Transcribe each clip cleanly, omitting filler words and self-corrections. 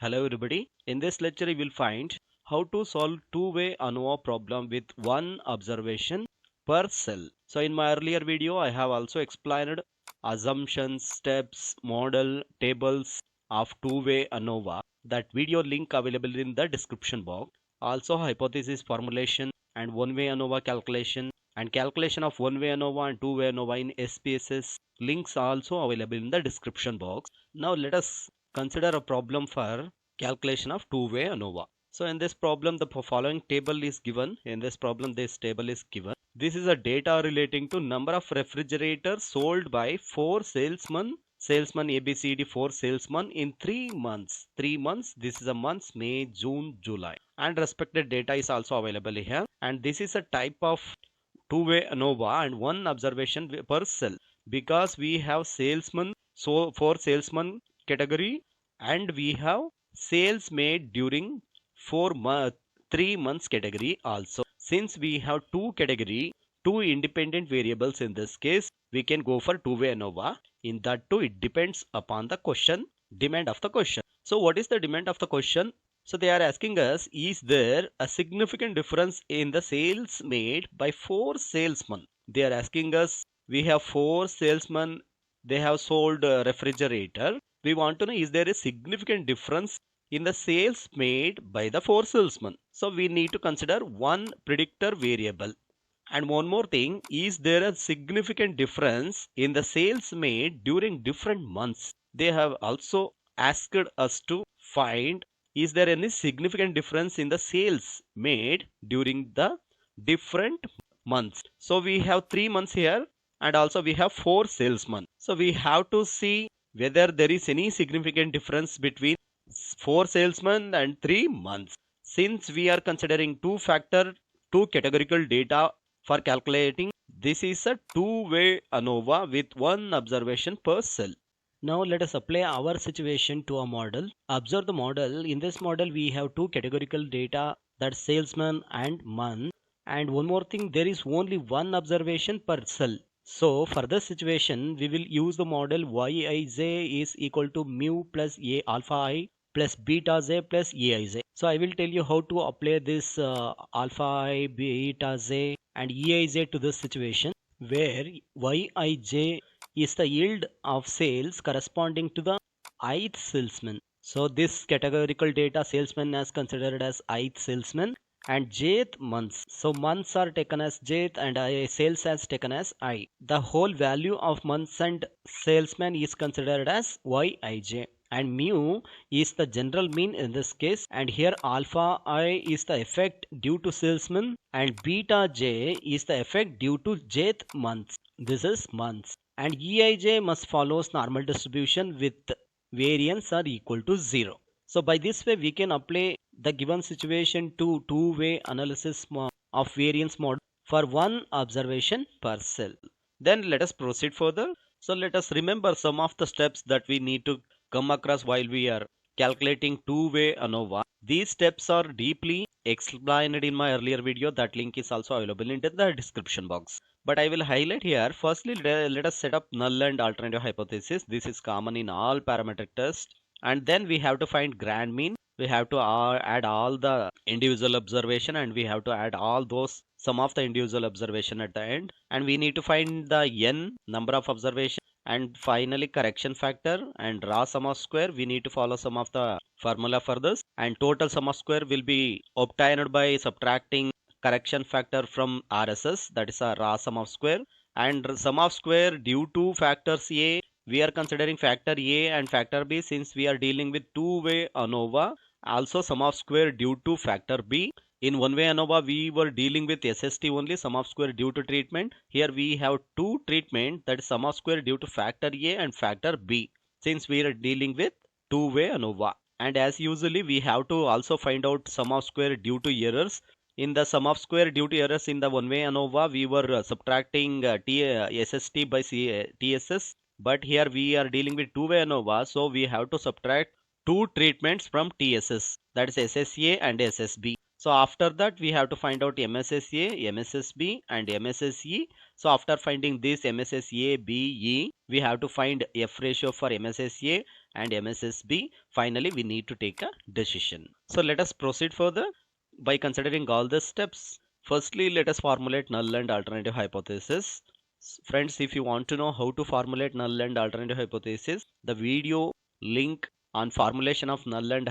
Hello everybody. In this lecture you will find how to solve two-way ANOVA problem with one observation per cell. So in my earlier video I have also explained assumptions, steps, model, tables of two-way ANOVA. That video link available in the description box. Also hypothesis formulation and one-way ANOVA calculation and calculation of one-way ANOVA and two-way ANOVA in SPSS links also available in the description box. Now let us consider a problem for calculation of two-way ANOVA. So in this problem the following table is given. In this problem this table is given. This is a data relating to number of refrigerators sold by 4 salesmen ABCD 4 salesmen in 3 months. 3 months, this is a months May, June, July, and respected data is also available here. And this is a type of two-way ANOVA and one observation per cell, because we have salesman, so for salesman category, and we have sales made during 3 months category also. Since we have two category, two independent variables in this case, we can go for two-way ANOVA. In that too, it depends upon the question, demand of the question. So what is the demand of the question? So they are asking us, is there a significant difference in the sales made by 4 salesmen? They are asking us, we have 4 salesmen, they have sold a refrigerator. We want to know, is there a significant difference in the sales made by the 4 salesmen? So we need to consider one predictor variable. And one more thing, is there a significant difference in the sales made during different months? They have also asked us to find, is there any significant difference in the sales made during the different months? So we have 3 months here and also we have 4 salesmen. So we have to see whether there is any significant difference between 4 salesmen and 3 months. Since we are considering two categorical data for calculating, this is a two-way ANOVA with one observation per cell. Now let us apply our situation to a model. Observe the model. In this model we have two categorical data, that's salesman and month. And one more thing, there is only one observation per cell. So for this situation we will use the model Yij is equal to mu plus A alpha I plus beta j plus Eij. So I will tell you how to apply this alpha I, beta j and Eij to this situation, where Yij is the yield of sales corresponding to the ith salesman. So this categorical data salesman is considered as ith salesman and jth months. So months are taken as jth and sales as taken as I. The whole value of months and salesman is considered as Yij. And mu is the general mean in this case, and here alpha I is the effect due to salesman and beta j is the effect due to jth months. This is months. And Eij must follows normal distribution with variance are equal to 0. So by this way we can apply the given situation to two-way analysis of variance model for one observation per cell. Then let us proceed further. So let us remember some of the steps that we need to come across while we are calculating two-way ANOVA. These steps are deeply explained in my earlier video. That link is also available in the description box. But I will highlight here. Firstly, let us set up null and alternative hypothesis. This is common in all parametric tests. And then we have to find grand mean. We have to add all the individual observation and we have to add all those sum of the individual observation at the end. And we need to find the n number of observation. And finally correction factor and raw sum of square. We need to follow some of the formula for this, and total sum of square will be obtained by subtracting correction factor from RSS, that is a raw sum of square. And sum of square due to factors A, we are considering factor A and factor B since we are dealing with two-way ANOVA. Also sum of square due to factor B. In one-way ANOVA we were dealing with SST only, sum of square due to treatment. Here we have two treatment, that is sum of square due to factor A and factor B, since we are dealing with two-way ANOVA. And as usually we have to also find out sum of square due to errors. In the sum of square due to errors in the one-way ANOVA we were subtracting SST by TSS, but here we are dealing with two-way ANOVA, so we have to subtract two treatments from TSS, that is SSA and SSB. So after that we have to find out MSSA, MSSB and MSSE. So after finding this MSSA, B, E, we have to find F ratio for MSSA and MSSB. Finally, we need to take a decision. So let us proceed further by considering all the steps. Firstly, let us formulate null and alternative hypothesis. Friends, if you want to know how to formulate null and alternative hypothesis, the video link on formulation of null and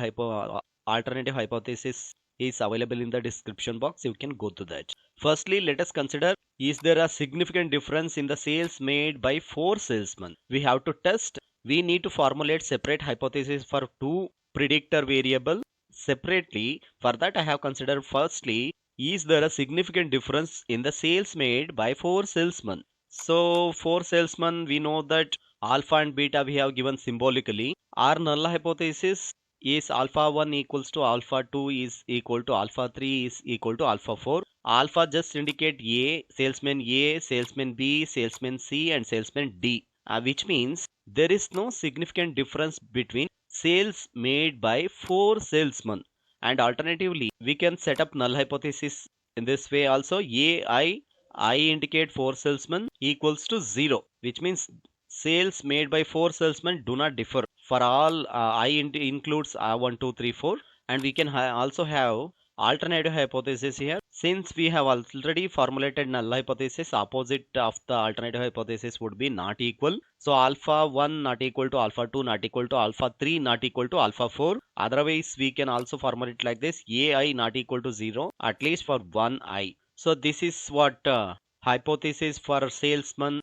alternative hypothesis is available in the description box. You can go to that. Firstly, let us consider, is there a significant difference in the sales made by 4 salesmen? We have to test. We need to formulate separate hypotheses for 2 predictor variable separately. For that, I have considered firstly, is there a significant difference in the sales made by 4 salesmen? So 4 salesmen, we know that alpha and beta we have given symbolically. Our null hypothesis is alpha 1 equals to alpha 2 is equal to alpha 3 is equal to alpha 4. Alpha just indicate A, salesman B, salesman C and salesman D, which means there is no significant difference between sales made by 4 salesmen. And alternatively, we can set up null hypothesis in this way also. I indicate 4 salesmen equals to 0, which means sales made by 4 salesmen do not differ. For all I includes 1, 2, 3, 4, and we can also have alternative hypothesis here. Since we have already formulated null hypothesis, opposite of the alternative hypothesis would be not equal. So alpha 1 not equal to alpha 2 not equal to alpha 3 not equal to alpha 4. Otherwise, we can also formulate like this: ai not equal to 0 at least for one I. So this is what hypothesis for salesman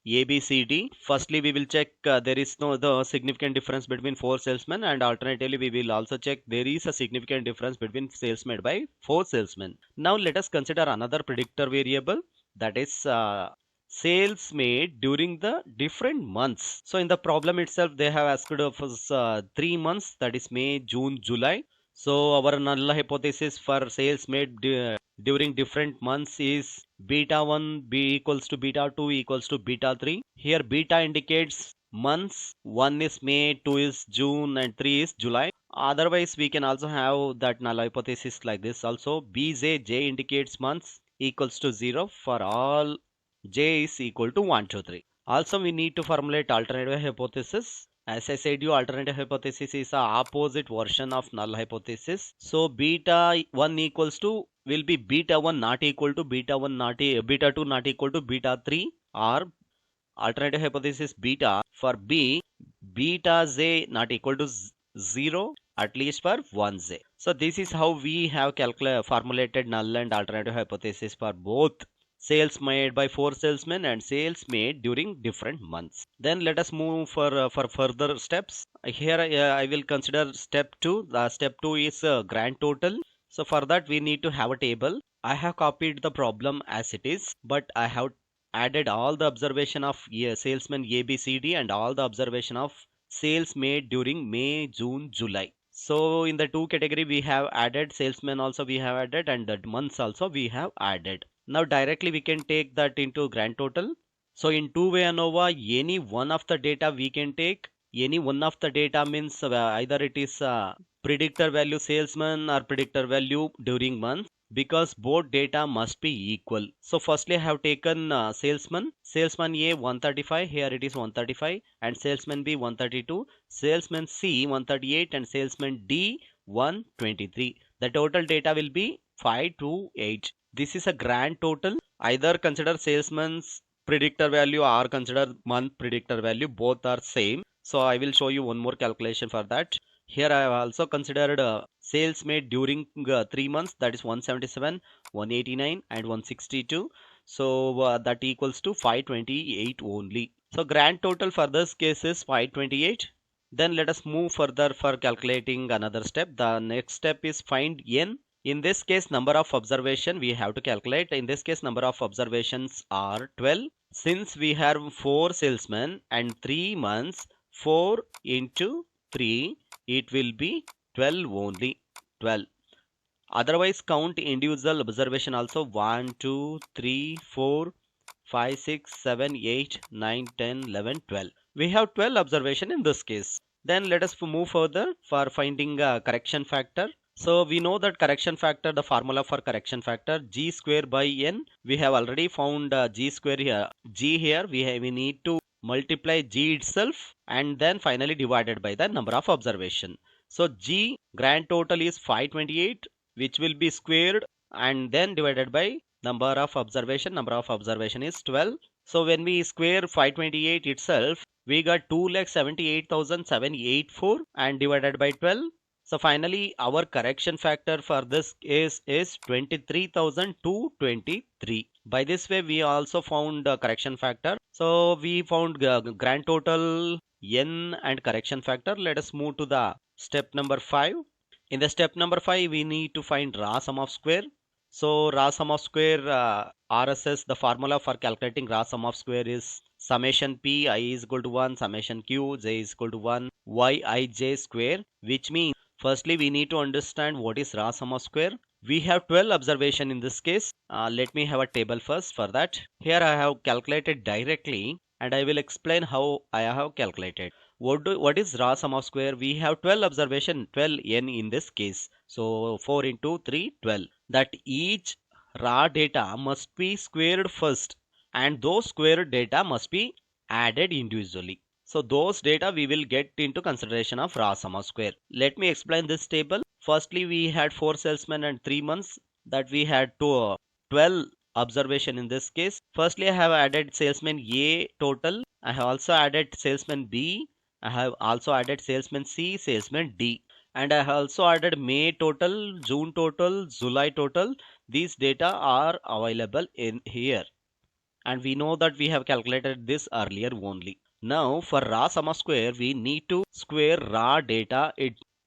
ABCD. Firstly, we will check there is no the significant difference between 4 salesmen, and alternatively we will also check there is a significant difference between sales made by 4 salesmen. Now let us consider another predictor variable, that is sales made during the different months. So in the problem itself they have asked of us 3 months, that is May, June, July. So our null hypothesis for sales made during different months is beta 1 b equals to beta 2 equals to beta 3. Here beta indicates months, 1 is May, 2 is June and 3 is July. Otherwise we can also have that null hypothesis like this also. Bj, j indicates months, equals to 0 for all j is equal to 1, 2, 3. Also we need to formulate alternative hypothesis. As I said you, alternative hypothesis is a opposite version of null hypothesis. So beta 1 equals to will be beta 1 not equal to beta 1 not beta 2 not equal to beta 3, or alternative hypothesis beta for B, beta j not equal to 0 at least for 1 j. So this is how we have formulated null and alternative hypothesis for both sales made by 4 salesmen and sales made during different months. Then let us move for further steps. Here I will consider step 2. The step 2 is grand total. So for that we need to have a table. I have copied the problem as it is, but I have added all the observation of salesman ABCD and all the observation of sales made during May, June, July. So in the 2 category we have added salesmen also we have added, and the months also we have added. Now directly we can take that into grand total. So in two-way ANOVA, any one of the data we can take. Any one of the data means either it is predictor value salesman or predictor value during month, because both data must be equal. So firstly I have taken salesman A 135, here it is 135, and salesman B 132, salesman C 138 and salesman D 123. The total data will be 528. This is a grand total. Either consider salesman's predictor value or consider month predictor value, both are same. So I will show you one more calculation for that. Here I have also considered sales made during 3 months, that is 177, 189 and 162. So that equals to 528 only. So grand total for this case is 528. Then let us move further for calculating another step. The next step is find n. In this case number of observation we have to calculate. In this case number of observations are 12. Since we have 4 salesmen and 3 months, 4 into 3, it will be 12 only, 12. Otherwise count individual observation also. 1, 2, 3, 4, 5, 6, 7, 8, 9, 10, 11, 12. We have 12 observation in this case. Then let us move further for finding correction factor. So we know that correction factor, the formula for correction factor, g square by n. We have already found g square here. G here we need to multiply G itself and then finally divided by the number of observation. So G grand total is 528, which will be squared and then divided by number of observation. Number of observation is 12. So when we square 528 itself, we got 2,78,784 and divided by 12. So finally our correction factor for this case is 23,223. By this way we also found correction factor. So we found grand total, n and correction factor. Let us move to the step number 5. In the step number 5 we need to find raw sum of square. So raw sum of square, RSS, the formula for calculating raw sum of square is summation p I is equal to 1, summation q j is equal to 1, yij square, which means firstly we need to understand what is raw sum of square. We have 12 observation in this case. Let me have a table first for that. Here I have calculated directly and I will explain how I have calculated. What is raw sum of square? We have 12 observation, 12 n in this case. So 4 into 3, 12. That each raw data must be squared first and those squared data must be added individually. So those data we will get into consideration of raw sum of square. Let me explain this table. Firstly, we had 4 salesmen and 3 months, that we had 12 observation in this case. Firstly, I have added salesman A total. I have also added salesman B. I have also added salesman C, salesman D. And I have also added May total, June total, July total. These data are available in here. And we know that we have calculated this earlier only. Now for raw sum of square, we need to square raw data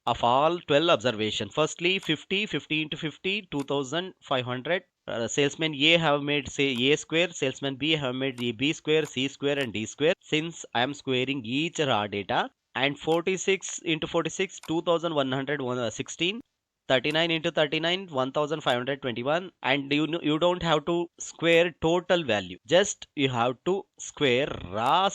of all 12 observation. Firstly, 50 into 50, 2500. Salesman A have made say A square, salesman B have made B square, C square and D square. Since I am squaring each raw data, and 46 into 46, 2116. 39 into 39, 1521, and you don't have to square total value, just you have to square raw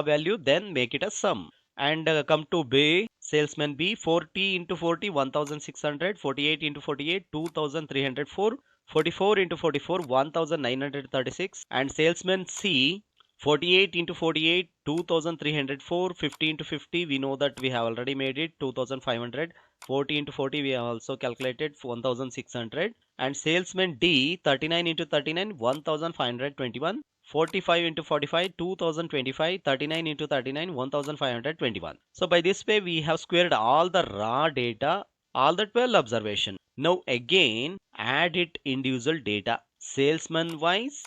value, then make it a sum. And come to B, salesman B, 40 into 40, 1600, 48 into 48, 2304, 44 into 44, 1936. And salesman C, 48 into 48, 2304, 50 into 50, we know that we have already made it 2500. 40 into 40 we have also calculated 1600. And salesman D, 39 into 39, 1521. 45 into 45, 2025. 39 into 39, 1521. So by this way we have squared all the raw data, all the 12 observation. Now again add it individual data, salesman wise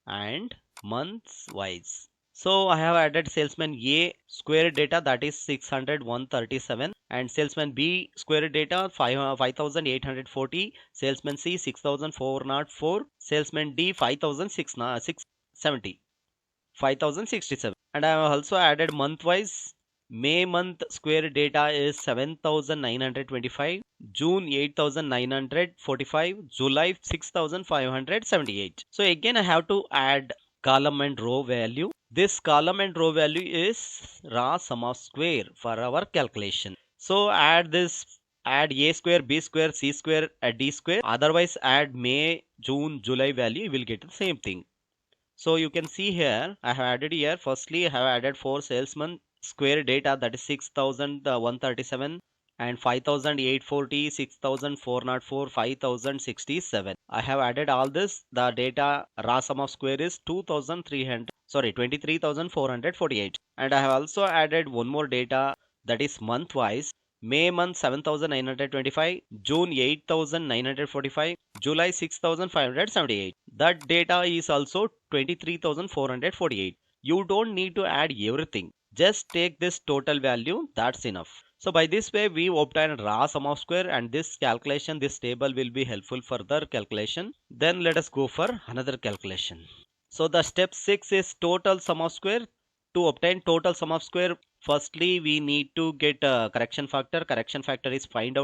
and months wise. So I have added salesman A square data, that is 600, 137, and salesman B square data 5840, salesman C 6404, salesman D 5670, 5067. And I have also added month wise. May month square data is 7925, June 8945, July 6578. So again I have to add column and row value. This column and row value is raw sum of square for our calculation. So add this, add A square, B square, C square, D square. Otherwise add May, June, July value, you will get the same thing. So you can see here, I have added here, firstly I have added 4 salesmen square data, that is 6137 and 5840, 6404, 5067. I have added all this. The data raw sum of square is 23,448. And I have also added one more data, that is month wise. May month 7925, June 8945, July 6578. That data is also 23,448. You don't need to add everything. Just take this total value, that's enough. So by this way we obtain raw sum of square, and this calculation, this table will be helpful for further calculation. Then let us go for another calculation. So the step 6 is total sum of square. To obtain total sum of square, firstly we need to get a correction factor. Correction factor is found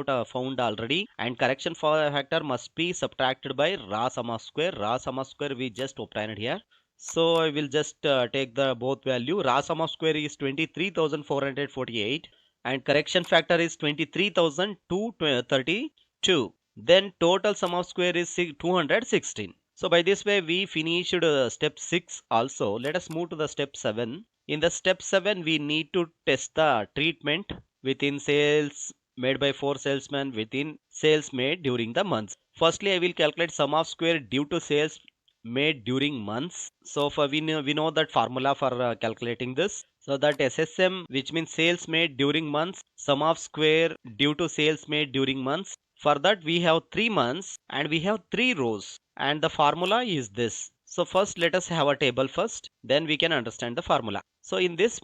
already, and correction factor must be subtracted by raw sum of square. Raw sum of square we just obtained here. So I will just take the both value. Raw sum of square is 23,448 and correction factor is 23,232. Then total sum of square is 216. So by this way we finished step 6 also. Let us move to the step 7. In the step 7 we need to test the treatment within sales made by 4 salesmen within sales made during the months. Firstly I will calculate sum of square due to sales made during months. So for we know that formula for calculating this. So that SSM, which means sales made during months, sum of square due to sales made during months. For that we have 3 months and we have 3 rows, and the formula is this. So first let us have a table first, then we can understand the formula. So in this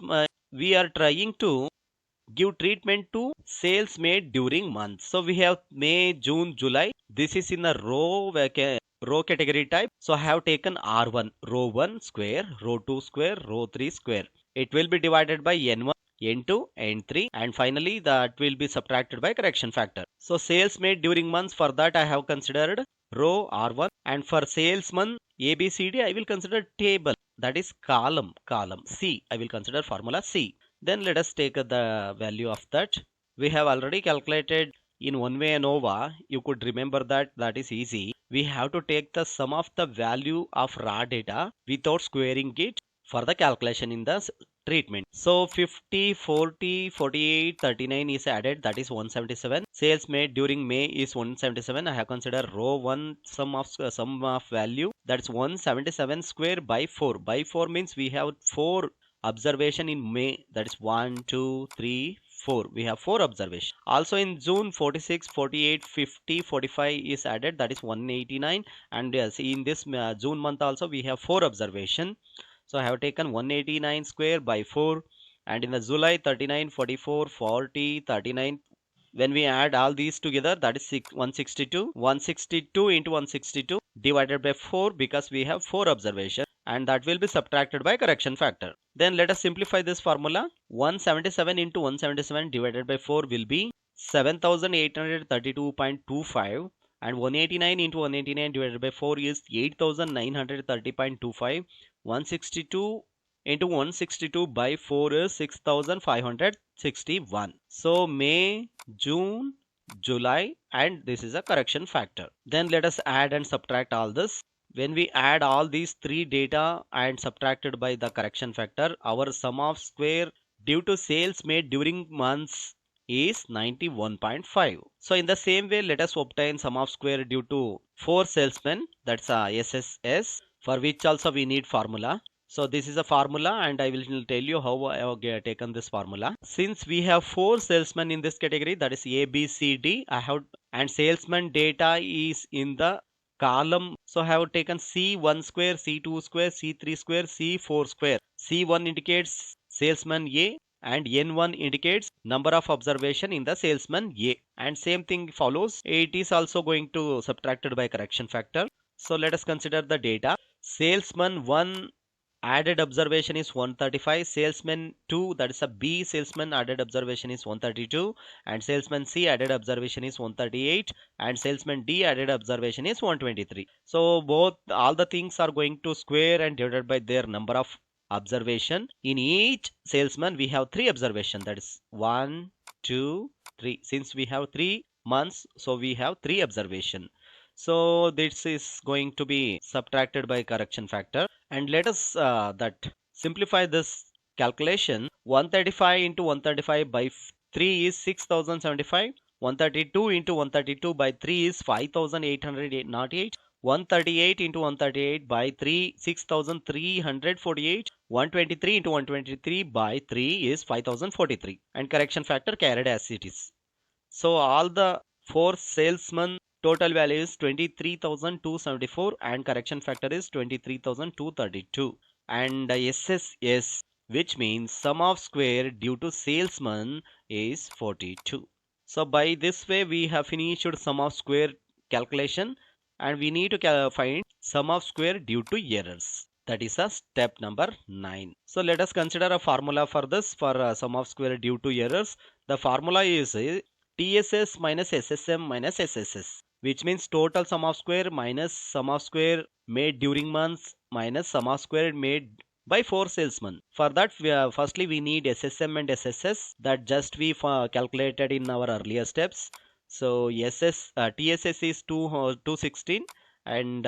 we are trying to give treatment to sales made during months. So we have May, June, July. This is in a row category type. So I have taken R1, row 1 square, row 2 square, row 3 square. It will be divided by N1, N2, N3, and finally that will be subtracted by correction factor. So sales made during months, for that I have considered row R1, and for salesman ABCD I will consider table, that is column C. I will consider formula C. Then let us take the value of that. We have already calculated in one way ANOVA. You could remember that is easy. We have to take the sum of the value of raw data without squaring it for the calculation in the treatment. So 50, 40, 48, 39 is added, that is 177. Sales made during May is 177. I have considered row 1 sum of value, that's 177 square by 4. By 4 means we have 4 observation in May, that is 1, 2, 3, 4. We have 4 observation. Also in June 46, 48, 50, 45 is added, that is 189. And yes, in this June month also we have 4 observation. So I have taken 189 square by 4. And in the July 39, 44, 40, 39, when we add all these together, that is 162. 162 into 162 divided by 4, because we have 4 observation, and that will be subtracted by correction factor. Then let us simplify this formula. 177 into 177 divided by 4 will be 7832.25, and 189 into 189 divided by 4 is 8930.25. 162 into 162 by 4 is 6561. So May, June, July, and this is a correction factor. Then let us add and subtract all this. When we add all these 3 data and subtracted by the correction factor, our sum of square due to sales made during months is 91.5. So in the same way, let us obtain sum of square due to 4 salesmen, that's SSS, for which also we need formula. So this is a formula, and I will tell you how I have taken this formula. Since we have 4 salesmen in this category, that is A, B, C, D, and salesman data is in the column. So I have taken C1 square, C2 square, C3 square, C4 square. C1 indicates salesman A, and N1 indicates number of observation in the salesman A. And same thing follows. It is also going to subtracted by correction factor. So let us consider the data. Salesman 1 added observation is 135. Salesman 2, that is a B salesman, added observation is 132. And salesman C added observation is 138. And salesman D added observation is 123. So all the things are going to square and divided by their number of observation. In each salesman we have 3 observation, that is 1, 2, 3. Since we have 3 months, so we have 3 observation. So this is going to be subtracted by correction factor. And let us simplify this calculation. 135 into 135 by 3 is 6075. 132 into 132 by 3 is 5808. 138 into 138 by 3, 6348. 123 into 123 by 3 is 5043. And correction factor carried as it is. So all the 4 salesmen total value is 23,274, and correction factor is 23,232. And SSS, which means sum of square due to salesman, is 42. So by this way we have finished sum of square calculation, and we need to find sum of square due to errors. That is a step number 9. So let us consider a formula for this, for sum of square due to errors. The formula is TSS minus SSM minus SSS, which means total sum of square minus sum of square made during months minus sum of square made by 4 salesmen. For that, firstly we need SSM and SSS, that just we calculated in our earlier steps. So TSS is 216, and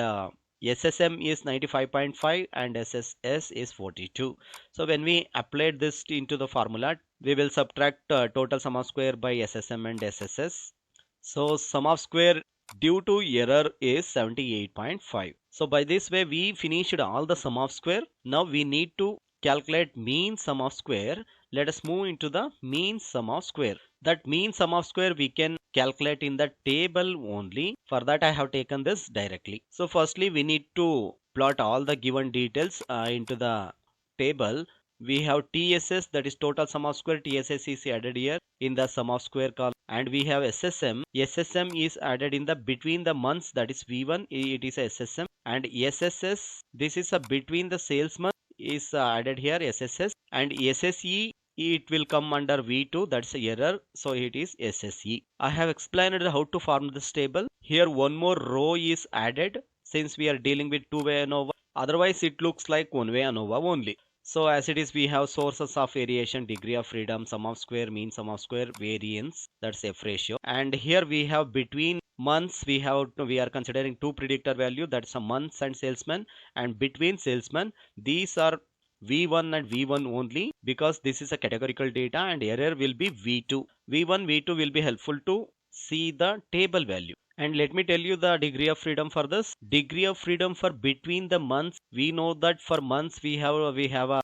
SSM is 95.5 and SSS is 42. So when we applied this into the formula, we will subtract total sum of square by SSM and SSS. So sum of square due to error is 78.5. So by this way we finished all the sum of square. Now we need to calculate mean sum of square. Let us move into the mean sum of square. That mean sum of square we can calculate in the table only. For that I have taken this directly. So firstly we need to plot all the given details into the table. We have TSS, that is total sum of square. TSS is added here in the sum of square column, and we have SSM. SSM is added in the between the months, that is V1, it is a SSM, and SSS, this is a between the salesman, is added here SSS, and SSE, it will come under V2, that's a error, so it is SSE. I have explained how to form this table. Here one more row is added since we are dealing with two-way ANOVA. Otherwise it looks like one-way ANOVA only. So as it is, we have sources of variation, degree of freedom, sum of square, mean sum of square, variance, that's F ratio. And here we have between months, we are considering two predictor value, that's a months and salesman, and between salesmen, these are V1 and V1 only, because this is a categorical data, and error will be V2. V1, V2 will be helpful to see the table value. And let me tell you the degree of freedom for this. Degree of freedom for between the months, we know that for months we have a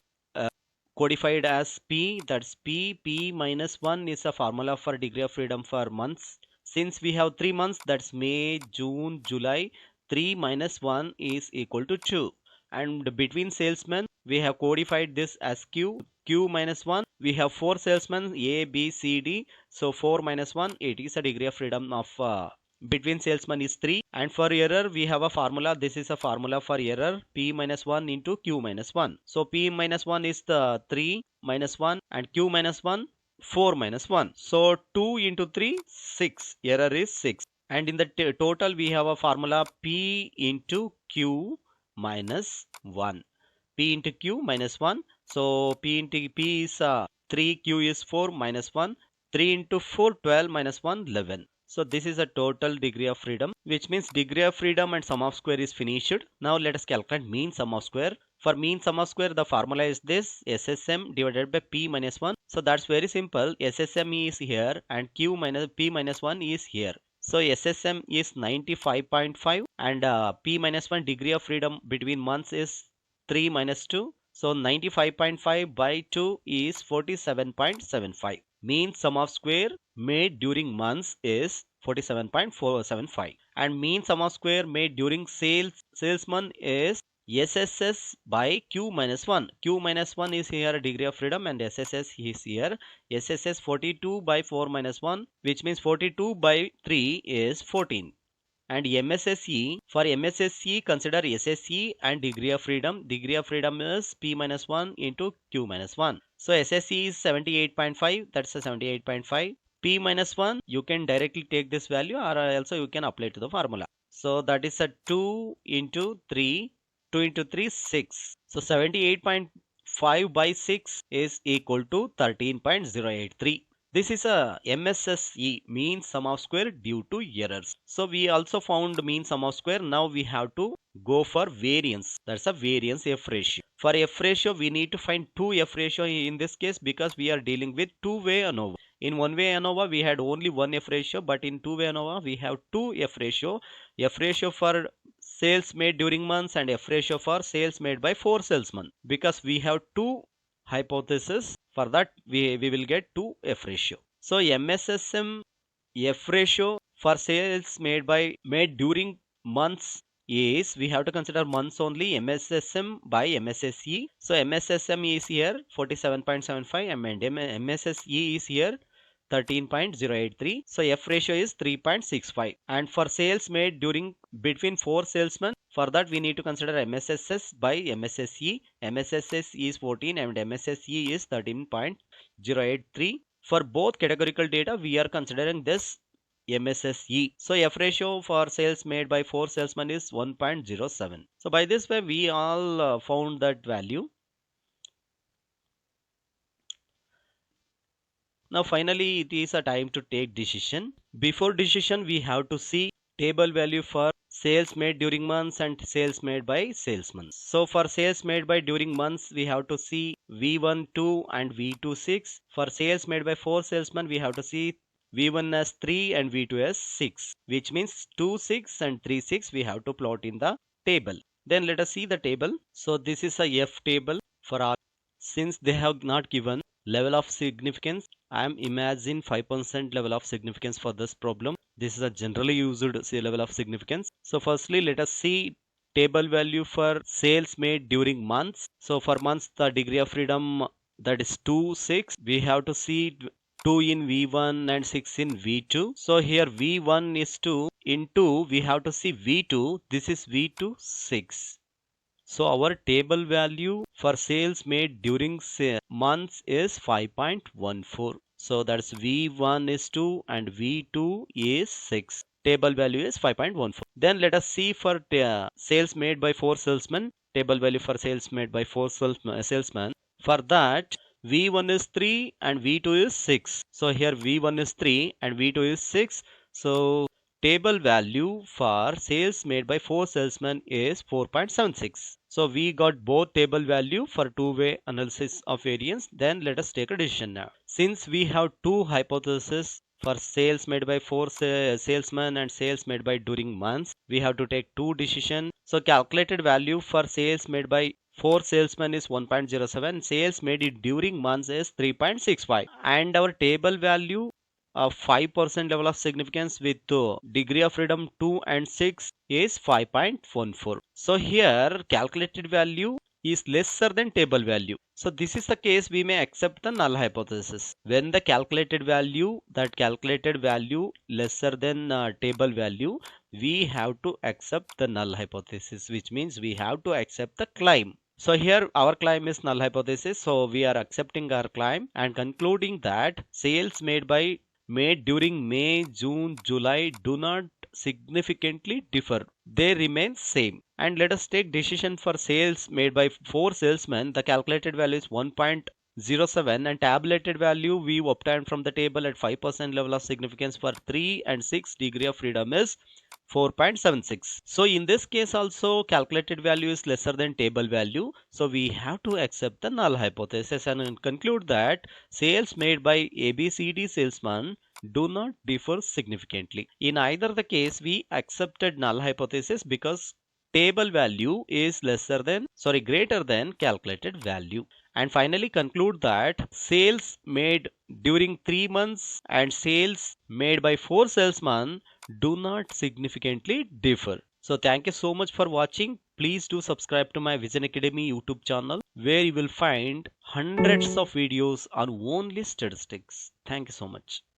codified as P, that's P minus 1 is a formula for degree of freedom for months. Since we have 3 months, that's May, June, July, 3 minus 1 is equal to 2. And between salesmen, we have codified this as Q minus 1. We have 4 salesmen, A, B, C, D. So 4 minus 1, it is a degree of freedom of between salesmen is 3. And for error we have a formula. This is a formula for error, P minus 1 into Q minus 1. So P minus 1 is the 3 minus 1, and Q minus 1 4 minus 1. So 2 into 3 6. Error is 6. And in the total we have a formula P into Q minus 1. P into Q minus 1. So P into P is 3, Q is 4 minus 1. 3 into 4 12 minus 1 11. So this is a total degree of freedom, which means degree of freedom and sum of square is finished. Now let us calculate mean sum of square. For mean sum of square, the formula is this, SSM divided by P minus 1. So that's very simple. SSM is here and P minus 1 is here. So SSM is 95.5 and P minus 1 degree of freedom between months is 3 minus 2. So 95.5 by 2 is 47.75. Mean sum of square made during months is 47.475, and mean sum of square made during salesman is SSS by Q minus 1. Q minus 1 is here degree of freedom and SSS is here. SSS 42 by 4 minus 1, which means 42 by 3 is 14. And MSSE, for MSSE consider SSE and degree of freedom. Degree of freedom is P minus 1 into Q minus 1. So SSE is 78.5, that's a 78.5. P minus 1, you can directly take this value or also you can apply to the formula. So that is a 2 into 3, 2 into 3 6. So 78.5 by 6 is equal to 13.083. This is a MSSE, mean sum of square due to errors. So we also found mean sum of square. Now we have to go for variance. That's a variance F ratio. For F ratio, we need to find 2 F ratio in this case because we are dealing with two-way ANOVA. In one-way ANOVA, we had only 1 F ratio, but in two-way ANOVA, we have 2 F ratio. F ratio for sales made during months and F ratio for sales made by 4 salesmen. Because we have 2 hypothesis, for that we will get 2 F ratio. So MSSM F ratio for sales made during months is, we have to consider months only, MSSM by MSSE. So MSSM is here 47.75 and MSSE is here 13.083. So F ratio is 3.65. And for sales made during between 4 salesmen, for that we need to consider MSSS by MSSE. MSSS is 14 and MSSE is 13.083. For both categorical data, we are considering this MSSE. So F ratio for sales made by 4 salesmen is 1.07. So by this way, we all found that value. Now finally, it is a time to take decision. Before decision, we have to see table value for sales made during months and sales made by salesmen. So for sales made by during months, we have to see V1 2 and V2 6. For sales made by 4 salesmen, we have to see V1 as 3 and V2 as 6, which means 2 6 and 3 6 we have to plot in the table. Then let us see the table. So this is a F table for all. Since they have not given level of significance, I am imagine 5% level of significance for this problem. This is a generally used level of significance. So firstly, let us see table value for sales made during months. So for months, the degree of freedom, that is 2 6. We have to see 2 in V1 and 6 in V2. So here V1 is 2. In 2 we have to see V2. This is V2 6. So our table value for sales made during months is 5.14. So that's V1 is 2 and V2 is 6. Table value is 5.14. Then let us see for sales made by 4 salesmen. Table value for sales made by 4 salesmen. For that, V1 is 3 and V2 is 6. So here V1 is 3 and V2 is 6. So table value for sales made by 4 salesmen is 4.76. So we got both table value for two-way analysis of variance. Then let us take a decision now. Since we have two hypotheses for sales made by 4 salesmen and sales made by during months, we have to take two decisions. So calculated value for sales made by 4 salesmen is 1.07. Sales made it during months is 3.65. And our table value of 5% level of significance with degree of freedom 2 and 6 is 5.14. So here calculated value is lesser than table value. So this is the case we may accept the null hypothesis. When the calculated value lesser than table value, we have to accept the null hypothesis, which means we have to accept the claim. So here our claim is null hypothesis. So we are accepting our claim and concluding that sales made during May, June, July do not significantly differ. They remain same. And let us take decision for sales made by 4 salesmen. The calculated value is 1.07 and tabulated value we obtained from the table at 5% level of significance for 3 and 6 degree of freedom is 4.76. So in this case also calculated value is lesser than table value. So we have to accept the null hypothesis and conclude that sales made by ABCD salesman do not differ significantly. In either the case, we accepted null hypothesis because table value is greater than calculated value. And finally conclude that sales made during 3 months and sales made by 4 salesmen do not significantly differ. So thank you so much for watching. Please do subscribe to my Vision Academy YouTube channel where you will find hundreds of videos on only statistics. Thank you so much.